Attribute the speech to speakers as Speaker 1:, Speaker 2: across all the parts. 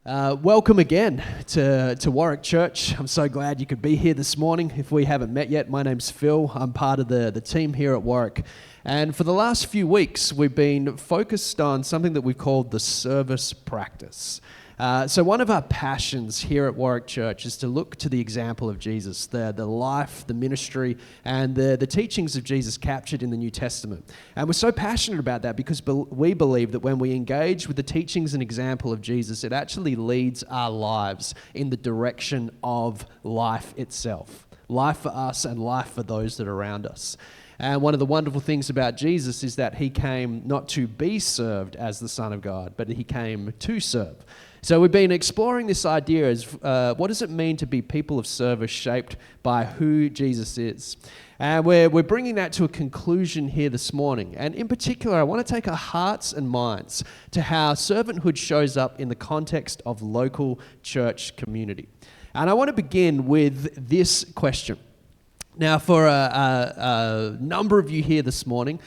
Speaker 1: Welcome again to Warwick Church. I'm so glad you could be here this morning. If we haven't met yet, my name's Phil. I'm part of the team here at Warwick. And for the last few weeks, we've been focused on something that we've called the service practice. So one of our passions here at Warwick Church is to look to the example of Jesus, the life, the ministry, and the teachings of Jesus captured in the New Testament. And we're so passionate about that because we believe that when we engage with the teachings and example of Jesus, it actually leads our lives in the direction of life itself. Life for us and life for those that are around us. And one of the wonderful things about Jesus is that he came not to be served as the Son of God, but he came to serve. So we've been exploring this idea as what does it mean to be people of service shaped by who Jesus is. And we're bringing that to a conclusion here this morning. And in particular, I want to take our hearts and minds to how servanthood shows up in the context of local church community. And I want to begin with this question. Now, for a number of you here this morning,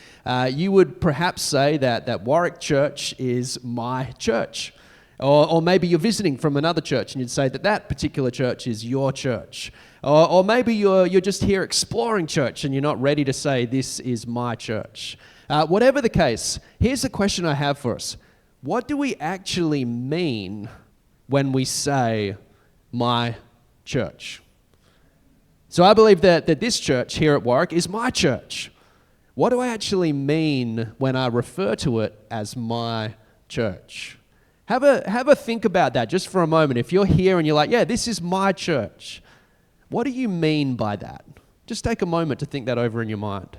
Speaker 1: you would perhaps say that Warwick Church is my church. Or maybe you're visiting from another church and you'd say that particular church is your church. Or maybe you're just here exploring church and you're not ready to say this is my church. Whatever the case, here's the question I have for us. What do we actually mean when we say my church? So I believe that this church here at Warwick is my church. What do I actually mean when I refer to it as my church? Have a think about that just for a moment. If you're here and you're like, yeah, this is my church, what do you mean by that? Just take a moment to think that over in your mind.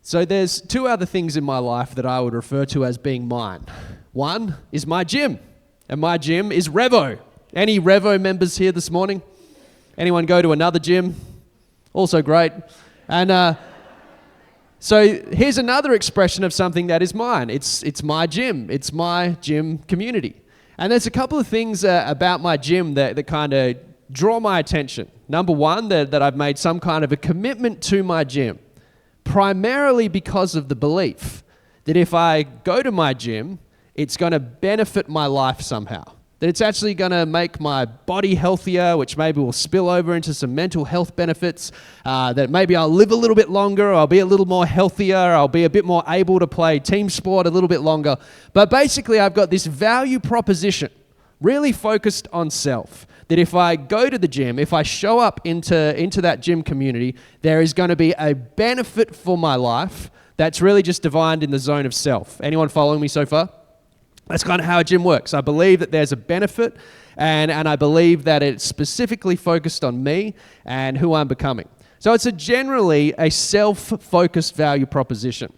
Speaker 1: So there's two other things in my life that I would refer to as being mine. One is my gym, and my gym is Revo. Any Revo members here this morning? Anyone go to another gym? Also great. And so here's another expression of something that is mine. It's my gym. It's my gym community. And there's a couple of things about my gym that kind of draw my attention. Number one, that I've made some kind of a commitment to my gym, primarily because of the belief that if I go to my gym, it's going to benefit my life somehow. That it's actually going to make my body healthier, which maybe will spill over into some mental health benefits, that maybe I'll live a little bit longer, I'll be a little more healthier, I'll be a bit more able to play team sport a little bit longer. But basically, I've got this value proposition, really focused on self, that if I go to the gym, if I show up into that gym community, there is going to be a benefit for my life that's really just defined in the zone of self. Anyone following me so far? That's kind of how a gym works. I believe that there's a benefit, and I believe that it's specifically focused on me and who I'm becoming. So it's generally a self-focused value proposition.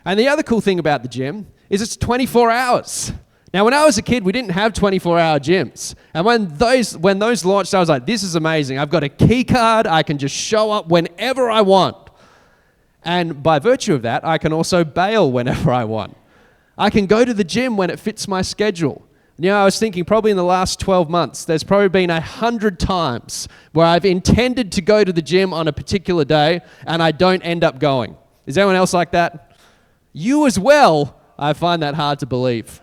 Speaker 1: And the other cool thing about the gym is it's 24 hours. Now, when I was a kid, we didn't have 24-hour gyms. And when those launched, I was like, this is amazing. I've got a key card. I can just show up whenever I want. And by virtue of that, I can also bail whenever I want. I can go to the gym when it fits my schedule. You know, I was thinking probably in the last 12 months, there's probably been 100 times where I've intended to go to the gym on a particular day and I don't end up going. Is anyone else like that? You as well? I find that hard to believe.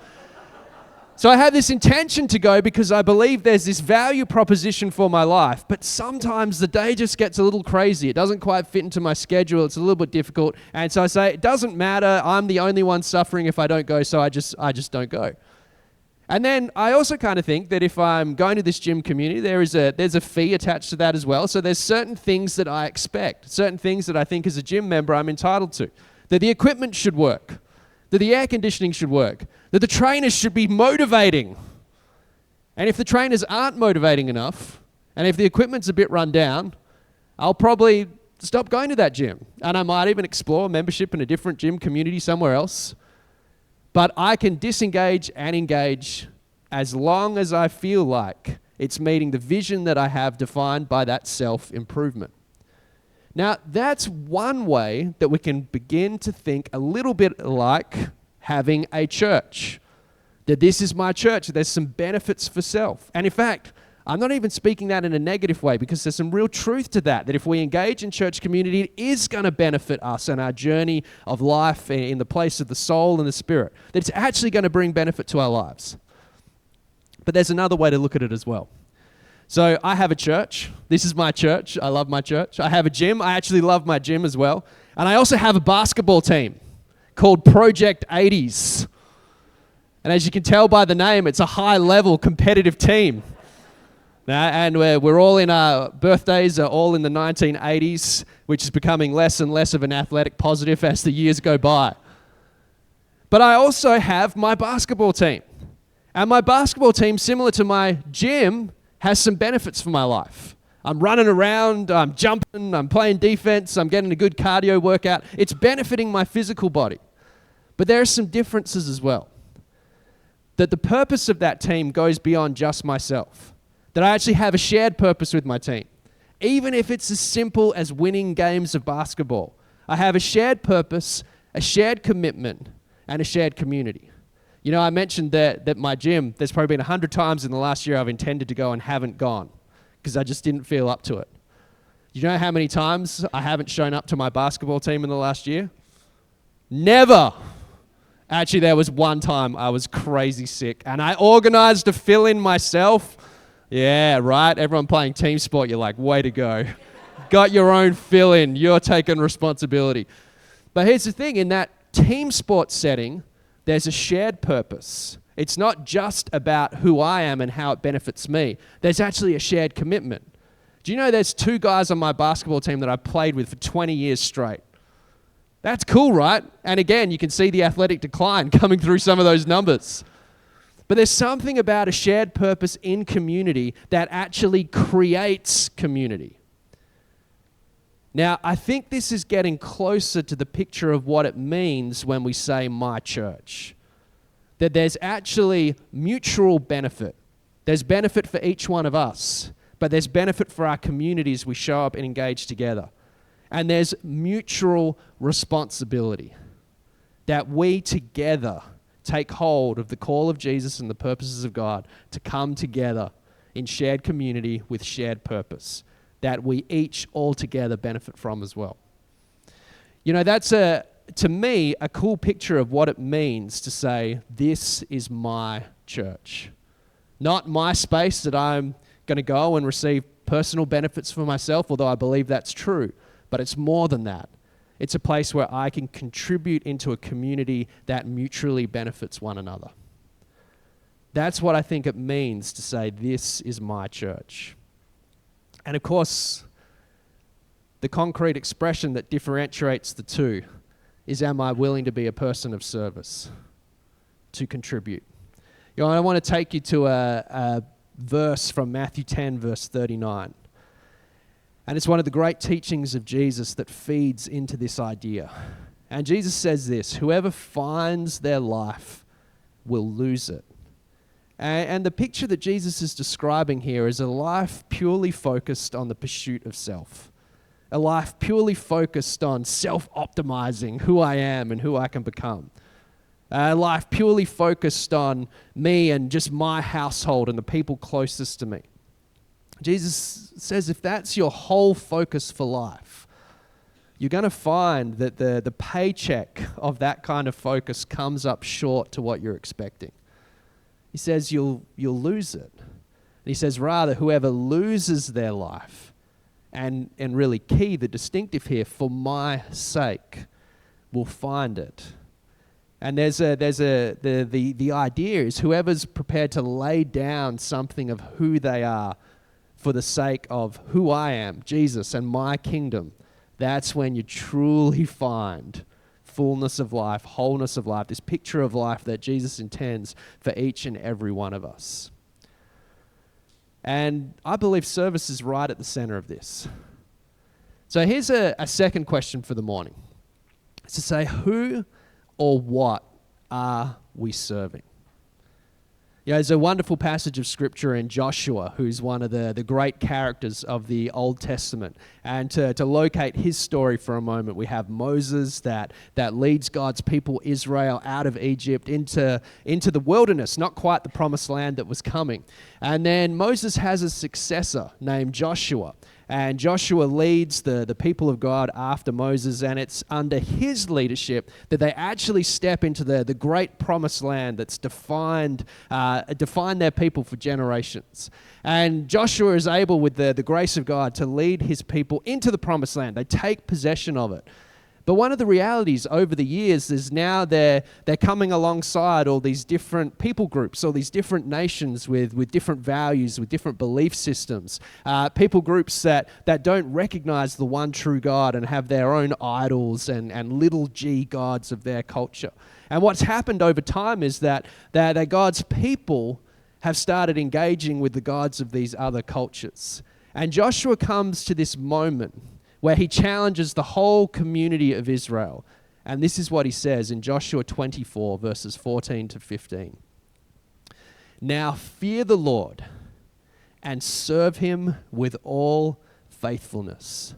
Speaker 1: So I have this intention to go because I believe there's this value proposition for my life, but sometimes the day just gets a little crazy. It doesn't quite fit into my schedule. It's a little bit difficult. And so I say, it doesn't matter. I'm the only one suffering if I don't go, so I just don't go. And then I also kind of think that if I'm going to this gym community, there's a fee attached to that as well. So there's certain things that I expect, certain things that I think as a gym member I'm entitled to, that the equipment should work, that the air conditioning should work, that the trainers should be motivating. And if the trainers aren't motivating enough, and if the equipment's a bit run down, I'll probably stop going to that gym. And I might even explore membership in a different gym community somewhere else. But I can disengage and engage as long as I feel like it's meeting the vision that I have defined by that self-improvement. Now, that's one way that we can begin to think a little bit like having a church. That this is my church. There's some benefits for self. And in fact, I'm not even speaking that in a negative way, because there's some real truth to that if we engage in church community, it is going to benefit us and our journey of life in the place of the soul and the spirit. That it's actually going to bring benefit to our lives. But there's another way to look at it as well. So I have a church. This is my church. I love my church. I have a gym. I actually love my gym as well. And I also have a basketball team called Project 80s. And as you can tell by the name, it's a high-level competitive team. And we're all in our birthdays are all in the 1980s, which is becoming less and less of an athletic positive as the years go by. But I also have my basketball team. And my basketball team, similar to my gym, has some benefits for my life. I'm running around, I'm jumping, I'm playing defense, I'm getting a good cardio workout. It's benefiting my physical body. But there are some differences as well. That the purpose of that team goes beyond just myself. That I actually have a shared purpose with my team. Even if it's as simple as winning games of basketball, I have a shared purpose, a shared commitment, and a shared community. You know, I mentioned that my gym, there's probably been 100 times in the last year I've intended to go and haven't gone because I just didn't feel up to it. You know how many times I haven't shown up to my basketball team in the last year? Never. Actually, there was one time I was crazy sick and I organized a fill-in myself. Yeah, right. Everyone playing team sport, you're like, way to go. Got your own fill-in. You're taking responsibility. But here's the thing. In that team sport setting, there's a shared purpose. It's not just about who I am and how it benefits me. There's actually a shared commitment. Do you know there's 2 guys on my basketball team that I played with for 20 years straight? That's cool, right? And again, you can see the athletic decline coming through some of those numbers. But there's something about a shared purpose in community that actually creates community. Now, I think this is getting closer to the picture of what it means when we say my church. That there's actually mutual benefit. There's benefit for each one of us, but there's benefit for our communities we show up and engage together. And there's mutual responsibility. That we together take hold of the call of Jesus and the purposes of God to come together in shared community with shared purpose that we each all together benefit from as well. You know, that's to me a cool picture of what it means to say, this is my church. Not my space that I'm going to go and receive personal benefits for myself, although I believe that's true, but it's more than that. It's a place where I can contribute into a community that mutually benefits one another. That's what I think it means to say, this is my church. And of course, the concrete expression that differentiates the two is, am I willing to be a person of service, to contribute? You know, I want to take you to a verse from Matthew 10, verse 39. And it's one of the great teachings of Jesus that feeds into this idea. And Jesus says this, whoever finds their life will lose it. And the picture that Jesus is describing here is a life purely focused on the pursuit of self. A life purely focused on self-optimizing who I am and who I can become. A life purely focused on me and just my household and the people closest to me. Jesus says if that's your whole focus for life, you're going to find that the paycheck of that kind of focus comes up short to what you're expecting. He says you'll lose it. And he says rather whoever loses their life, and really key, the distinctive here, for my sake, will find it. And the idea is whoever's prepared to lay down something of who they are for the sake of who I am, Jesus, and my kingdom, that's when you truly find fullness of life, wholeness of life, this picture of life that Jesus intends for each and every one of us. And I believe service is right at the center of this. So here's a second question for the morning. It's to say, who or what are we serving? There's a wonderful passage of scripture in Joshua, who's one of the great characters of the Old Testament. And to locate his story for a moment, we have Moses that leads God's people, Israel, out of Egypt into the wilderness, not quite the promised land that was coming. And then Moses has a successor named Joshua. And Joshua leads the people of God after Moses, and it's under his leadership that they actually step into the great promised land that's defined their people for generations. And Joshua is able, with the grace of God, to lead his people into the promised land. They take possession of it. But one of the realities over the years is now they're coming alongside all these different people groups, all these different nations with different values, with different belief systems. People groups that don't recognize the one true God and have their own idols and little g gods of their culture. And what's happened over time is that God's people have started engaging with the gods of these other cultures. And Joshua comes to this moment where he challenges the whole community of Israel. And this is what he says in Joshua 24, verses 14 to 15. Now fear the Lord and serve him with all faithfulness.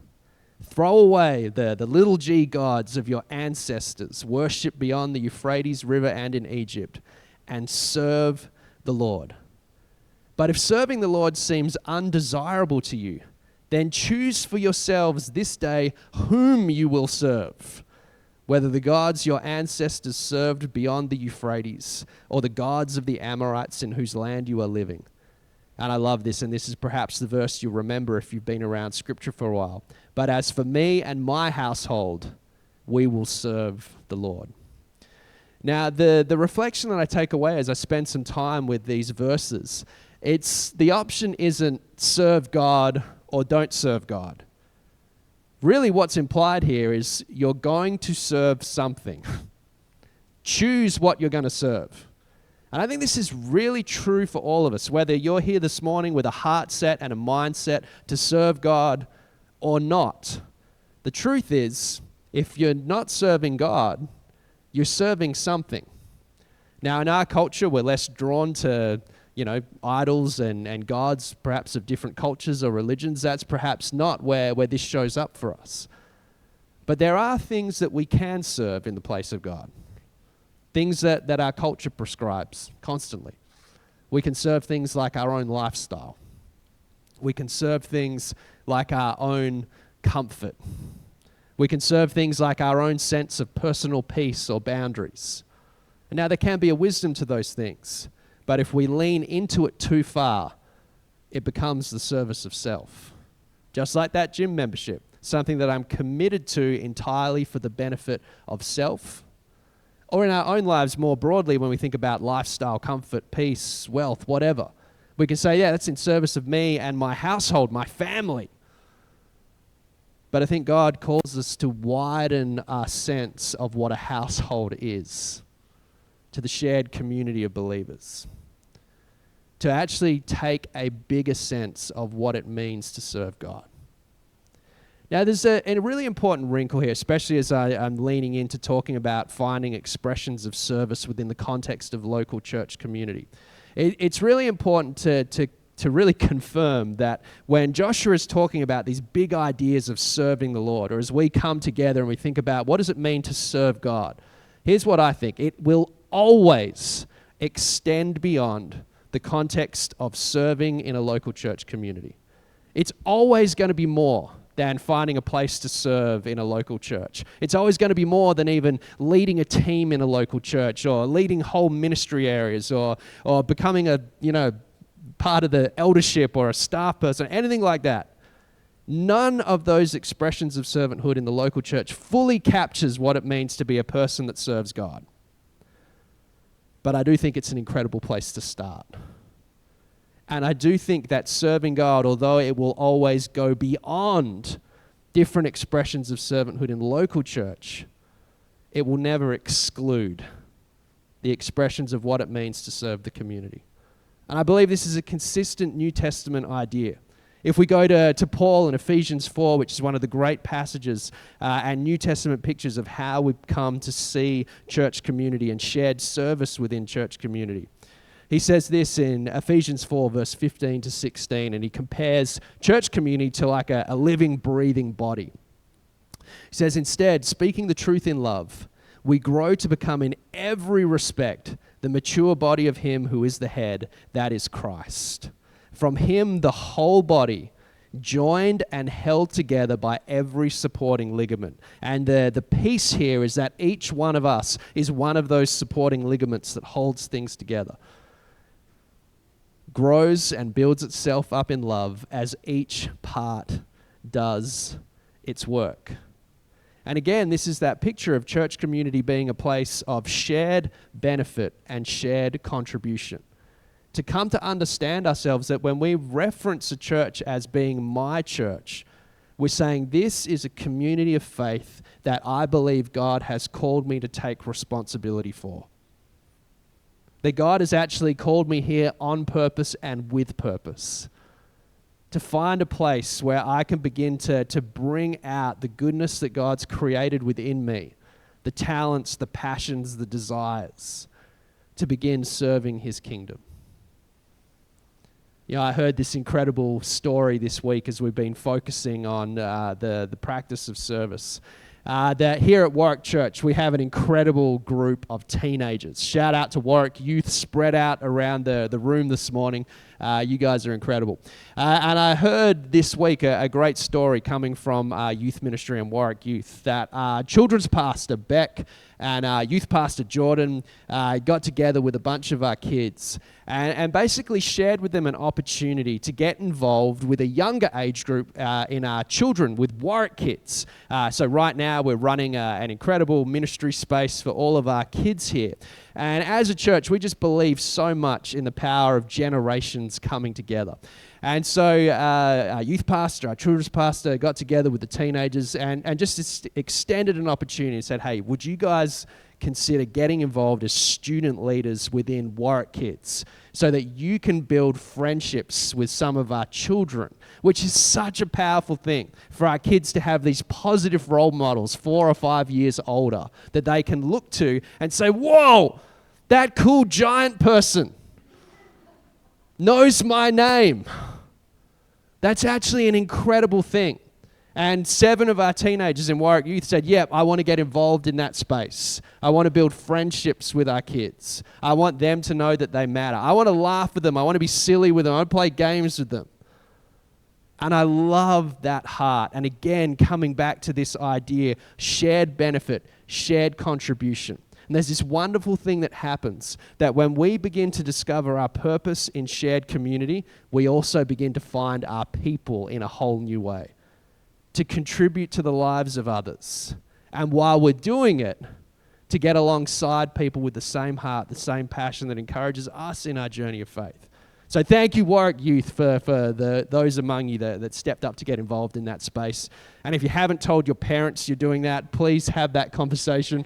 Speaker 1: Throw away the little g gods of your ancestors, worshipped beyond the Euphrates River and in Egypt, and serve the Lord. But if serving the Lord seems undesirable to you, then choose for yourselves this day whom you will serve, whether the gods your ancestors served beyond the Euphrates or the gods of the Amorites in whose land you are living. And I love this, and this is perhaps the verse you'll remember if you've been around Scripture for a while. But as for me and my household, we will serve the Lord. Now, the reflection that I take away as I spend some time with these verses, it's the option isn't serve God or don't serve God. Really what's implied here is you're going to serve something. Choose what you're going to serve. And I think this is really true for all of us, whether you're here this morning with a heart set and a mindset to serve God or not. The truth is, if you're not serving God, you're serving something. Now, in our culture, we're less drawn to idols and gods, perhaps of different cultures or religions. That's perhaps not where this shows up for us. But there are things that we can serve in the place of God. Things that our culture prescribes constantly. We can serve things like our own lifestyle. We can serve things like our own comfort. We can serve things like our own sense of personal peace or boundaries. And now there can be a wisdom to those things. But if we lean into it too far, it becomes the service of self. Just like that gym membership, something that I'm committed to entirely for the benefit of self. Or in our own lives more broadly, when we think about lifestyle, comfort, peace, wealth, whatever. We can say, yeah, that's in service of me and my household, my family. But I think God calls us to widen our sense of what a household is, to the shared community of believers, to actually take a bigger sense of what it means to serve God. Now, there's a really important wrinkle here, especially as I'm leaning into talking about finding expressions of service within the context of local church community. It's really important to really confirm that when Joshua is talking about these big ideas of serving the Lord, or as we come together and we think about what does it mean to serve God, here's what I think. It will always extend beyond the context of serving in a local church community. It's always going to be more than finding a place to serve in a local church. It's always going to be more than even leading a team in a local church or leading whole ministry areas or becoming a part of the eldership or a staff person, anything like that. None of those expressions of servanthood in the local church fully captures what it means to be a person that serves God. But I do think it's an incredible place to start. And I do think that serving God, although it will always go beyond different expressions of servanthood in local church, it will never exclude the expressions of what it means to serve the community. And I believe this is a consistent New Testament idea. If we go to Paul in Ephesians 4, which is one of the great passages and New Testament pictures of how we've come to see church community and shared service within church community. He says this in Ephesians 4, verse 15 to 16, and he compares church community to like a living, breathing body. He says, instead, speaking the truth in love, we grow to become in every respect the mature body of him who is the head, that is Christ. From him, the whole body, joined and held together by every supporting ligament. And the piece here is that each one of us is one of those supporting ligaments that holds things together. Grows and builds itself up in love as each part does its work. And again, this is that picture of church community being a place of shared benefit and shared contribution. To come to understand ourselves that when we reference a church as being my church, we're saying this is a community of faith that I believe God has called me to take responsibility for. That God has actually called me here on purpose and with purpose. To find a place where I can begin to bring out the goodness that God's created within me, the talents, the passions, the desires, to begin serving his kingdom. You know, I heard this incredible story this week as we've been focusing on the practice of service. That here at Warwick Church, we have an incredible group of teenagers. Shout out to Warwick Youth spread out around the room this morning. You guys are incredible. And I heard this week a great story coming from youth ministry and Warwick Youth that children's pastor Beck and youth pastor Jordan got together with a bunch of our kids and basically shared with them an opportunity to get involved with a younger age group in our children with Warwick Kids. So right now we're running an incredible ministry space for all of our kids here. And as a church, we just believe so much in the power of generations coming together. And so our youth pastor, our children's pastor got together with the teenagers and just extended an opportunity and said, hey, would you guys consider getting involved as student leaders within Warwick Kids so that you can build friendships with some of our children, which is such a powerful thing for our kids to have these positive role models 4 or 5 years older that they can look to and say, whoa, that cool giant person knows my name. That's actually an incredible thing. And 7 of our teenagers in Warwick Youth said, yep, I want to get involved in that space. I want to build friendships with our kids. I want them to know that they matter. I want to laugh with them. I want to be silly with them. I want to play games with them. And I love that heart. And again, coming back to this idea, shared benefit, shared contribution. And there's this wonderful thing that happens that when we begin to discover our purpose in shared community, we also begin to find our people in a whole new way, to contribute to the lives of others. And while we're doing it, to get alongside people with the same heart, the same passion that encourages us in our journey of faith. So thank you, Warwick Youth, for those among you that stepped up to get involved in that space. And if you haven't told your parents you're doing that, please have that conversation.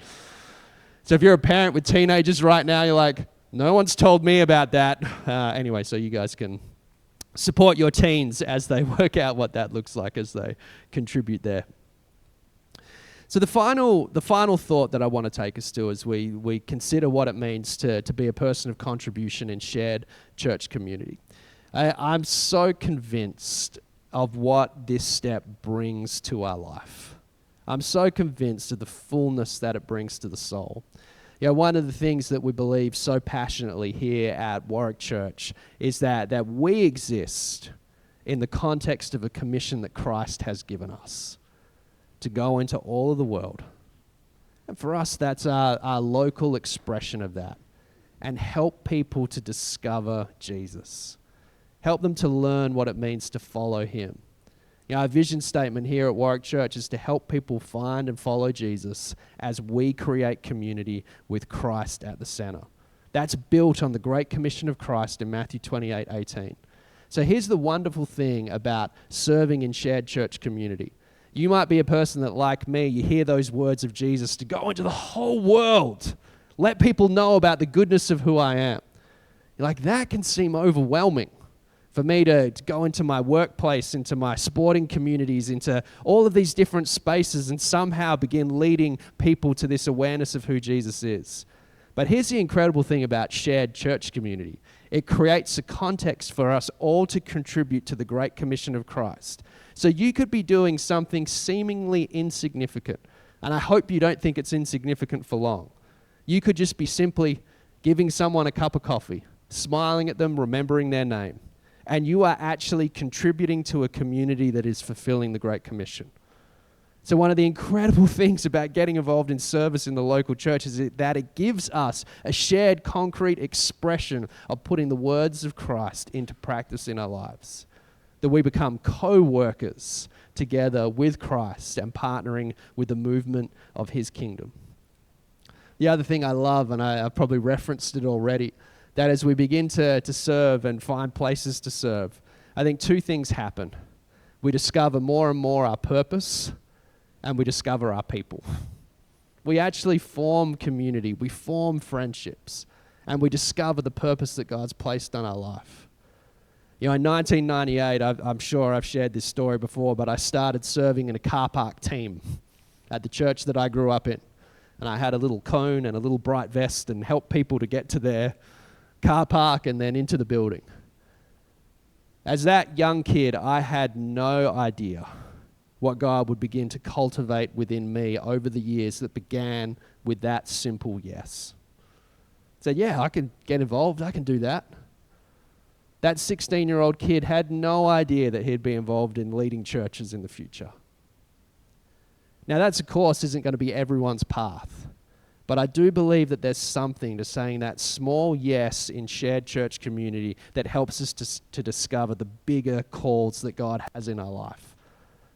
Speaker 1: So if you're a parent with teenagers right now, you're like, no one's told me about that. Anyway, so you guys can support your teens as they work out what that looks like as they contribute there. So the final thought that I want to take us to as we consider what it means to be a person of contribution in shared church community. I'm so convinced of what this step brings to our life. I'm so convinced of the fullness that it brings to the soul. You know, one of the things that we believe so passionately here at Warwick Church is that we exist in the context of a commission that Christ has given us to go into all of the world. And for us, that's our local expression of that. And help people to discover Jesus. Help them to learn what it means to follow him. You know, our vision statement here at Warwick Church is to help people find and follow Jesus as we create community with Christ at the center. That's built on the Great Commission of Christ in Matthew 28:18. So here's the wonderful thing about serving in shared church community. You might be a person that, like me, you hear those words of Jesus to go into the whole world. Let people know about the goodness of who I am. You're like, that can seem overwhelming. For me to go into my workplace, into my sporting communities, into all of these different spaces and somehow begin leading people to this awareness of who Jesus is. But here's the incredible thing about shared church community. It creates a context for us all to contribute to the Great Commission of Christ. So you could be doing something seemingly insignificant, and I hope you don't think it's insignificant for long. You could just be simply giving someone a cup of coffee, smiling at them, remembering their name, and you are actually contributing to a community that is fulfilling the Great Commission. So one of the incredible things about getting involved in service in the local church is that it gives us a shared concrete expression of putting the words of Christ into practice in our lives. That we become co-workers together with Christ and partnering with the movement of his kingdom. The other thing I love, and I've probably referenced it already, that as we begin to serve and find places to serve, I think two things happen. We discover more and more our purpose, and we discover our people. We actually form community, we form friendships, and we discover the purpose that God's placed on our life. You know, in 1998, I'm sure I've shared this story before, but I started serving in a car park team at the church that I grew up in. And I had a little cone and a little bright vest and helped people to get to their car park and then into the building. As that young kid, I had no idea what God would begin to cultivate within me over the years that began with that simple yes. I said, yeah, I can get involved, I can do that. That 16-year-old kid had no idea that he'd be involved in leading churches in the future. Now that, of course, isn't going to be everyone's path, but I do believe that there's something to saying that small yes in shared church community that helps us to discover the bigger calls that God has in our life.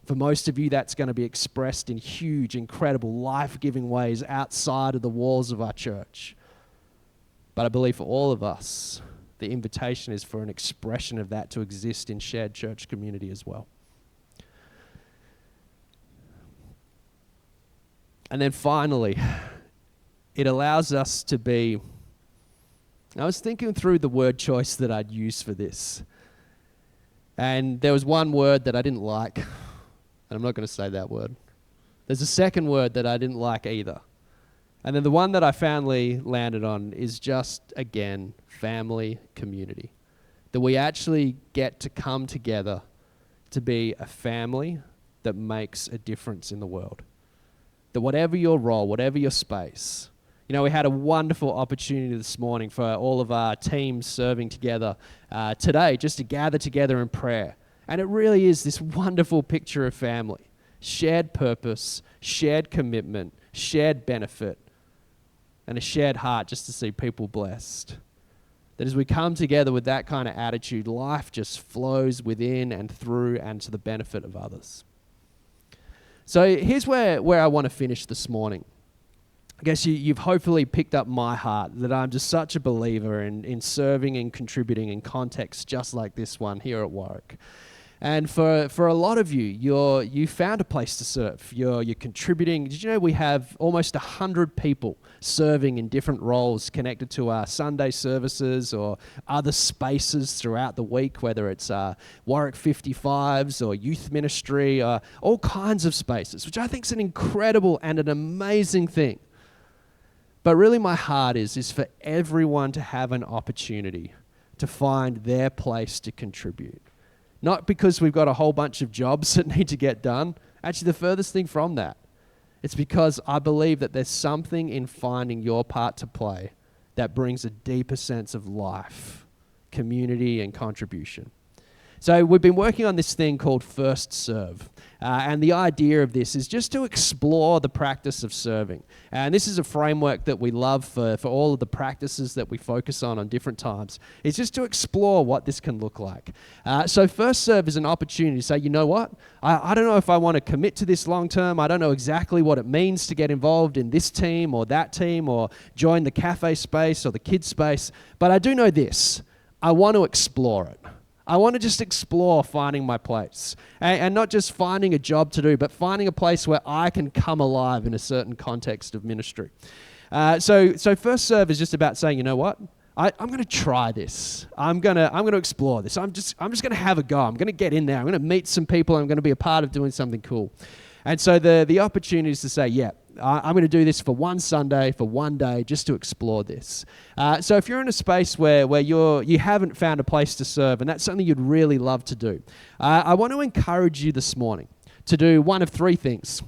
Speaker 1: For most of you, that's going to be expressed in huge, incredible, life-giving ways outside of the walls of our church. But I believe for all of us, the invitation is for an expression of that to exist in shared church community as well. And then finally, it allows us to be... I was thinking through the word choice that I'd use for this. And there was one word that I didn't like. And I'm not going to say that word. There's a second word that I didn't like either. And then the one that I finally landed on is just, again, family community. That we actually get to come together to be a family that makes a difference in the world. That whatever your role, whatever your space, you know, we had a wonderful opportunity this morning for all of our teams serving together today just to gather together in prayer. And it really is this wonderful picture of family. Shared purpose, shared commitment, shared benefit, and a shared heart just to see people blessed. That as we come together with that kind of attitude, life just flows within and through and to the benefit of others. So here's where I want to finish this morning. I guess you've hopefully picked up my heart that I'm just such a believer in serving and contributing in contexts just like this one here at Warwick. And for a lot of you found a place to serve. You're contributing. Did you know we have almost 100 people serving in different roles connected to our Sunday services or other spaces throughout the week, whether it's Warwick 55s or youth ministry, all kinds of spaces, which I think is an incredible and an amazing thing. But really my heart is for everyone to have an opportunity to find their place to contribute. Not because we've got a whole bunch of jobs that need to get done. Actually, the furthest thing from that. It's because I believe that there's something in finding your part to play that brings a deeper sense of life, community, and contribution. So we've been working on this thing called First Serve. And the idea of this is just to explore the practice of serving. And this is a framework that we love for all of the practices that we focus on different times. It's just to explore what this can look like. So First Serve is an opportunity to say, you know what? I don't know if I want to commit to this long term. I don't know exactly what it means to get involved in this team or that team or join the cafe space or the kids space. But I do know this. I want to explore it. I want to just explore finding my place and not just finding a job to do, but finding a place where I can come alive in a certain context of ministry. So First Serve is just about saying, you know what? I'm going to try this. I'm going to explore this. I'm just going to have a go. I'm going to get in there. I'm going to meet some people. I'm going to be a part of doing something cool. And so the opportunity is to say, yeah, I'm going to do this for one Sunday, for one day, just to explore this. So if you're in a space where you haven't found a place to serve, and that's something you'd really love to do, I want to encourage you this morning to do one of three things.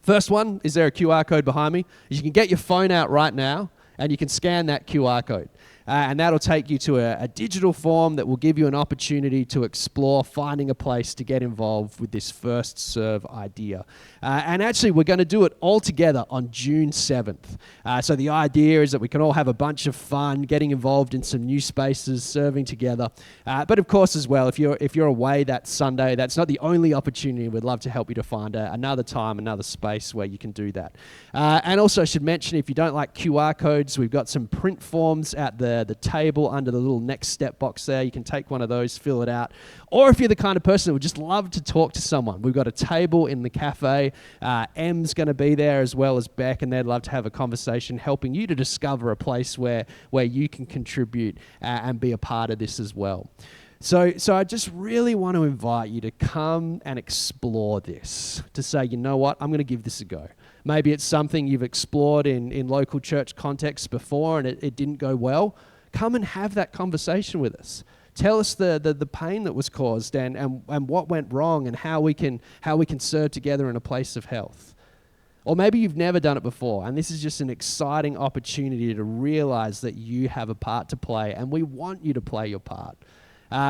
Speaker 1: First one, is there a QR code behind me? You can get your phone out right now, and you can scan that QR code. And that'll take you to a digital form that will give you an opportunity to explore finding a place to get involved with this first serve idea. And actually, we're going to do it all together on June 7th. So the idea is that we can all have a bunch of fun, getting involved in some new spaces, serving together. But of course, as well, if you're away that Sunday, that's not the only opportunity. We'd love to help you to find another time, another space where you can do that. And also, I should mention, if you don't like QR codes, we've got some print forms at the table under the little next step box there. You can take one of those, fill it out. Or if you're the kind of person that would just love to talk to someone, we've got a table in the cafe. Em's going to be there as well as Beck, and they'd love to have a conversation helping you to discover a place where you can contribute and be a part of this as well. So I just really want to invite you to come and explore this, to say, you know what, I'm going to give this a go. Maybe it's something you've explored in local church contexts before and it didn't go well. Come and have that conversation with us. Tell us the pain that was caused and what went wrong and how we can serve together in a place of health. Or maybe you've never done it before, and this is just an exciting opportunity to realize that you have a part to play, and we want you to play your part.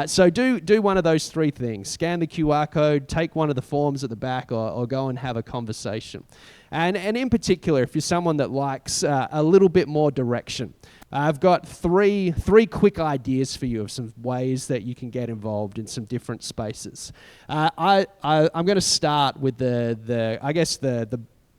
Speaker 1: So do one of those three things. Scan the QR code, take one of the forms at the back, or go and have a conversation. And in particular, if you're someone that likes a little bit more direction, I've got three quick ideas for you of some ways that you can get involved in some different spaces. I'm going to start with the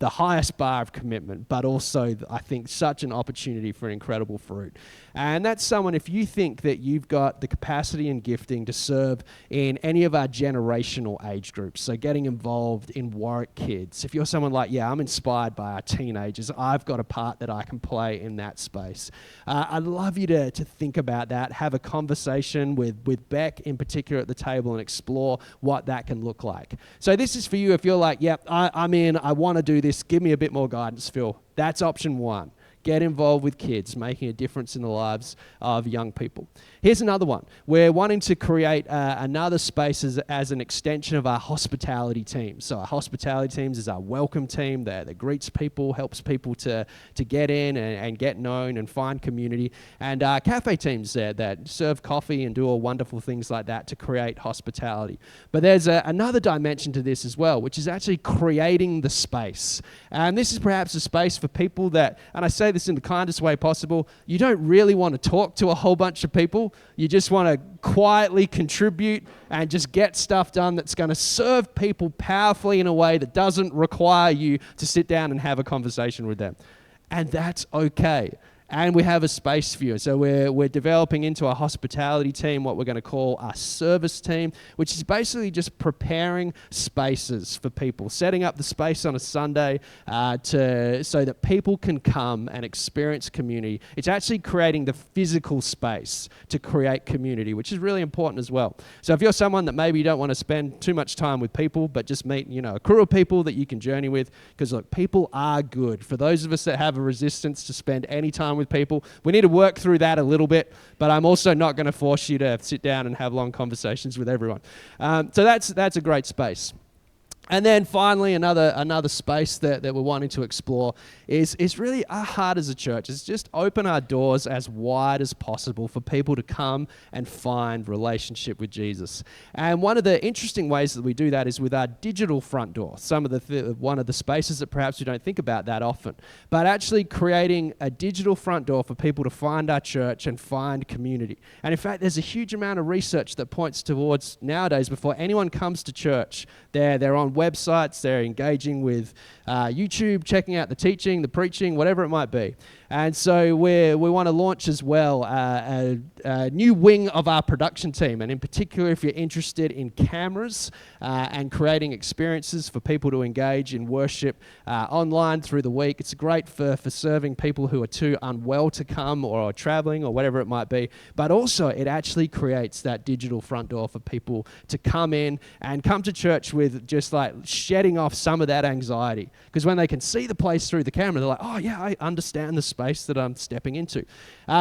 Speaker 1: highest bar of commitment, but also, I think, such an opportunity for incredible fruit. And that's someone, if you think that you've got the capacity and gifting to serve in any of our generational age groups, so getting involved in Warwick Kids. If you're someone like, I'm inspired by our teenagers, I've got a part that I can play in that space. I'd love you to think about that, have a conversation with Beck in particular at the table and explore what that can look like. So this is for you if you're like, I'm in, I want to do this, give me a bit more guidance, Phil. That's option one. Get involved with kids, making a difference in the lives of young people. Here's another one. We're wanting to create another space as an extension of our hospitality team. So our hospitality teams is our welcome team that greets people, helps people to get in and get known and find community. And our cafe teams there that serve coffee and do all wonderful things like that to create hospitality. But there's another dimension to this as well, which is actually creating the space. And this is perhaps a space for people that, and I say this in the kindest way possible, you don't really want to talk to a whole bunch of people. You just want to quietly contribute and just get stuff done that's going to serve people powerfully in a way that doesn't require you to sit down and have a conversation with them. And that's okay. And we have a space for you. So we're developing into our hospitality team what we're going to call our service team, which is basically just preparing spaces for people, setting up the space on a Sunday so that people can come and experience community. It's actually creating the physical space to create community, which is really important as well. So if you're someone that maybe you don't want to spend too much time with people, but just meet a crew of people that you can journey with, because look, people are good. For those of us that have a resistance to spend any time with people, we need to work through that a little bit, but I'm also not going to force you to sit down and have long conversations with everyone. So that's a great space. And then finally, another space that we're wanting to explore is really our heart as a church. Is just open our doors as wide as possible for people to come and find relationship with Jesus. And one of the interesting ways that we do that is with our digital front door. One of the spaces that perhaps we don't think about that often, but actually creating a digital front door for people to find our church and find community. And in fact, there's a huge amount of research that points towards nowadays, before anyone comes to church, they're on websites, they're engaging with YouTube, checking out the teaching, the preaching, whatever it might be. And so we want to launch as well a new wing of our production team. And in particular, if you're interested in cameras and creating experiences for people to engage in worship online through the week, it's great for serving people who are too unwell to come or are traveling or whatever it might be. But also, it actually creates that digital front door for people to come in and come to church with just like shedding off some of that anxiety. Because when they can see the place through the camera, they're like, oh yeah, I understand the space that I'm stepping into.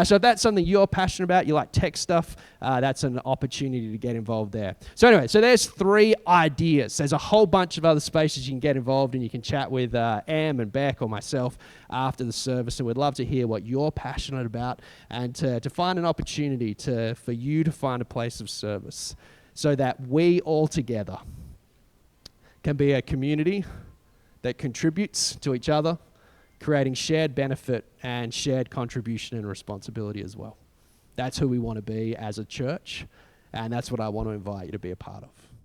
Speaker 1: So if that's something you're passionate about, you like tech stuff, that's an opportunity to get involved there. So anyway, so there's 3 ideas. There's a whole bunch of other spaces you can get involved in. You can chat with Am and Beck or myself after the service, and we'd love to hear what you're passionate about and to find an opportunity for you to find a place of service so that we all together can be a community that contributes to each other, creating shared benefit and shared contribution and responsibility as well. That's who we want to be as a church, and that's what I want to invite you to be a part of.